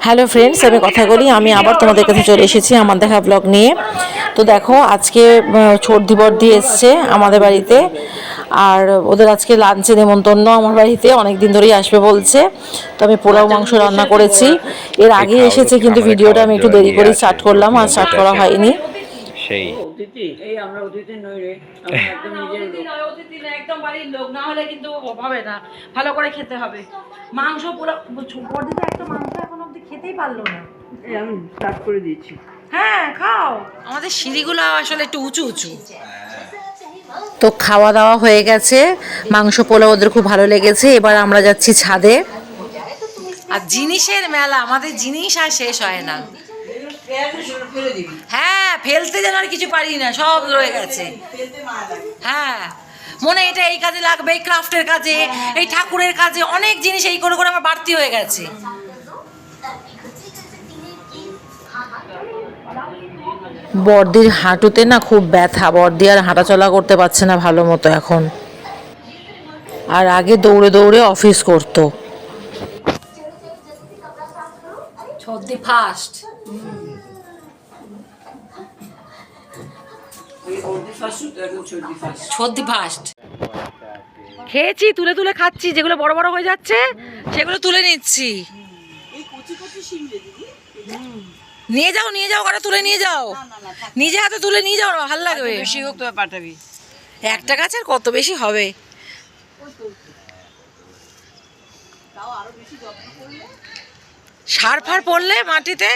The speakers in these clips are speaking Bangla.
হ্যালো ফ্রেন্ডস, আমি কথা বলি, আমি আবার তোমাদের কাছে চলে এসেছি আমার দেখা ব্লগ নিয়ে। তো দেখো, আজকে সর্দি বর্দি এসছে আমাদের বাড়িতে, আর ওদের আজকে লাঞ্চে নেমন্তন্ন আমার বাড়িতে, অনেক দিন ধরেই আসবে বলছে। তো আমি পোলাও মাংস রান্না করেছি, এর আগেই এসেছে, কিন্তু ভিডিওটা আমি একটু দেরি করে স্টার্ট করলাম, আর স্টার্ট করা হয়নি। সেই আমরা অতিথি নই রে, আমরা একদম নিজের লোক। অতিথি না, একদম বাড়ির লোক, না হলে কিন্তু হবে না, ভালো করে খেতে হবে। মাংস পুরো বর্দিতে একটা মাংস এখন অব্দি খেতেই পারলো না। আমি স্টার্ট করে দিয়েছি। হ্যাঁ, খাও। আমাদের সিঁড়িগুলো আসলে একটু উঁচু উঁচু। তো খাওয়া দাওয়া হয়ে গেছে, মাংস পোলাও ওদের খুব ভালো লেগেছে। এবার আমরা যাচ্ছি ছাদে। আর জিনিসের মেলা, আমাদের জিনিস আর শেষ হয় না। হ্যাঁ, ফেলতে যেন আর কিছু পারি না, সব রয়ে গেছে। হ্যাঁ, মনে এটা এই কাজে লাগবে, এই ক্রাফটের কাজে, এই ঠাকুরের কাজে, অনেক জিনিস এই করে করে আমার বাড়তি হয়ে গেছে। বর্দির হাঁটুতে না খুব ব্যথা, বর্দি আর হাঁটাচলা করতে পারছে না ভালো মতো এখন, আর আগে দৌড়ে দৌড়ে অফিস করতো। সর্দি ফার্স্ট, সর্দি ফার্স্ট। খেয়েছি, তুলে তুলে খাচ্ছি, যেগুলো বড় বড় হয়ে যাচ্ছে সেগুলো তুলে নিচ্ছি। নিয়ে যাও নিয়ে যাও, ওরা তুলে নিয়ে যাও, নিজে হাতে তুলে নিয়ে যাও, ভালো লাগবে। বেশি হোক তো পাঠাবি, একটা গাছের কত বেশি হবে। সার ফার পড়লে মাটিতে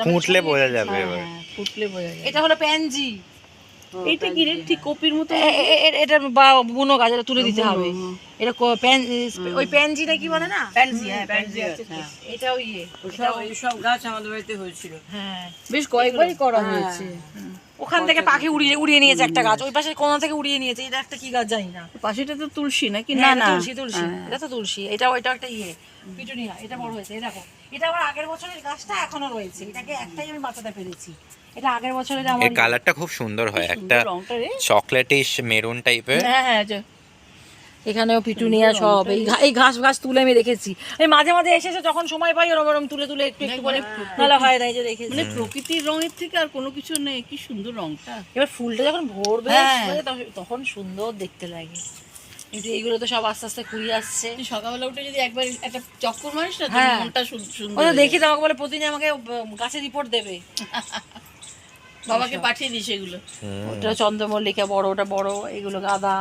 ফুটলে বোঝা যাবে এবার। এটা হলো প্যানজি। এইটা কি রে, ঠিক কপির মতো? এটা বুনো গাছ, এটা তুলে দিতে হবে। এটা ওই প্যানজি না কি বলে না, প্যানজি। হ্যাঁ, প্যানজি আছে। এটাও ইয়ে, সব গাছ আমাদের বাড়িতে হয়েছিল। হ্যাঁ, বেশ কয়েকবারই করা হয়েছে। ওখান থেকে পাখি উড়িয়ে নিয়েছে একটা গাছ, ওই পাশে কোনা থেকে উড়িয়ে নিয়েছে। এটা একটা কি গাছ জানি না। পাশেটা তো তুলসী নাকি? না না না, না, তুলসী তুলসী, এটা তো তুলসী। এটা ওইটা একটা ইয়ে পিটুনিয়া, এটা বড় হয়েছে। এই দেখো, এটা আমার আগের বছরের গাছটা এখনো রয়েছে, এটাকে একটাই আমি বাঁচাতে পেরেছি। এটা আগের বছরের আমার। এই কালারটা খুব সুন্দর হয়, একটা চকলেটিশ মেরুন টাইপের। হ্যাঁ হ্যাঁ, এখানেও পিটুনিয়া সব। এই ঘাস তুলে আমি রেখেছি। আমি মাঝে মাঝে এসেছে যখন সময় পাই, ওরম তুলে তুলে একটু একটু করে নালা হয় না, যে রেখেছি। মানে প্রকৃতির রঙের থেকে আর কোনো কিছু নেই, কি সুন্দর রংটা। এবার ফুলটা যখন ভরবে তখন সুন্দর দেখতে লাগে। কিন্তু এইগুলো তো সব আস্তে আস্তে কুড়িয়ে আসছে। সকালবেলা উঠে যদি একবার একটা চক্কর মারিস না, হ্যাঁ, মনটা সুন্দর। ওটা দেখি তো, আমাকে বলে প্রতিদিন আমাকে গাছের রিপোর্ট দেবে। বাবাকে পাঠিয়ে দিস এগুলো। ওটা চন্দ্রমল্লিকা বড়, ওটা বড়, এগুলো গাঁদা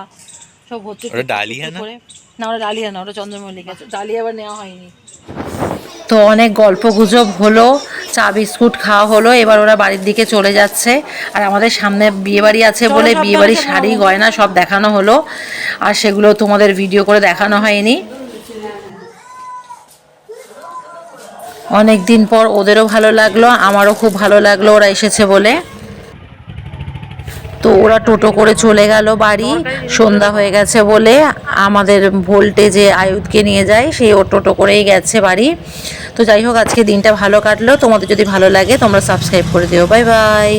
সব ভর্তি। ওটা ডালিয়া না? না, ওটা ডালিয়া না, ওটা চন্দ্রমল্লিকা। ডালিয়া আবার নেওয়া হয়নি। তো অনেক গল্প গুজব হলো, চা বিস্কুট খাওয়া হলো, এবার ওরা বাড়ির দিকে চলে যাচ্ছে। আর আমাদের সামনে বিয়েবাড়ি আছে বলে বিয়েবাড়ির শাড়ি গয়না সব দেখানো হলো, আর সেগুলো তোমাদের ভিডিও করে দেখানো হয়নি। অনেক দিন পর ওদেরও ভালো লাগলো, আমারও খুব ভালো লাগলো ওরা এসেছে বলে। তো ওরা টোটো করে চলে গেল বাড়ি, সন্ধ্যা হয়ে গেছে বলে। আমাদের ভোল্টে যে আয়ুধকে নিয়ে যায়, সেই ও টোটো করেই গেছে বাড়ি। তো যাই হোক, আজকে দিনটা ভালো কাটলো। তোমাদের যদি ভালো লাগে তোমরা সাবস্ক্রাইব করে দিও। Bye bye.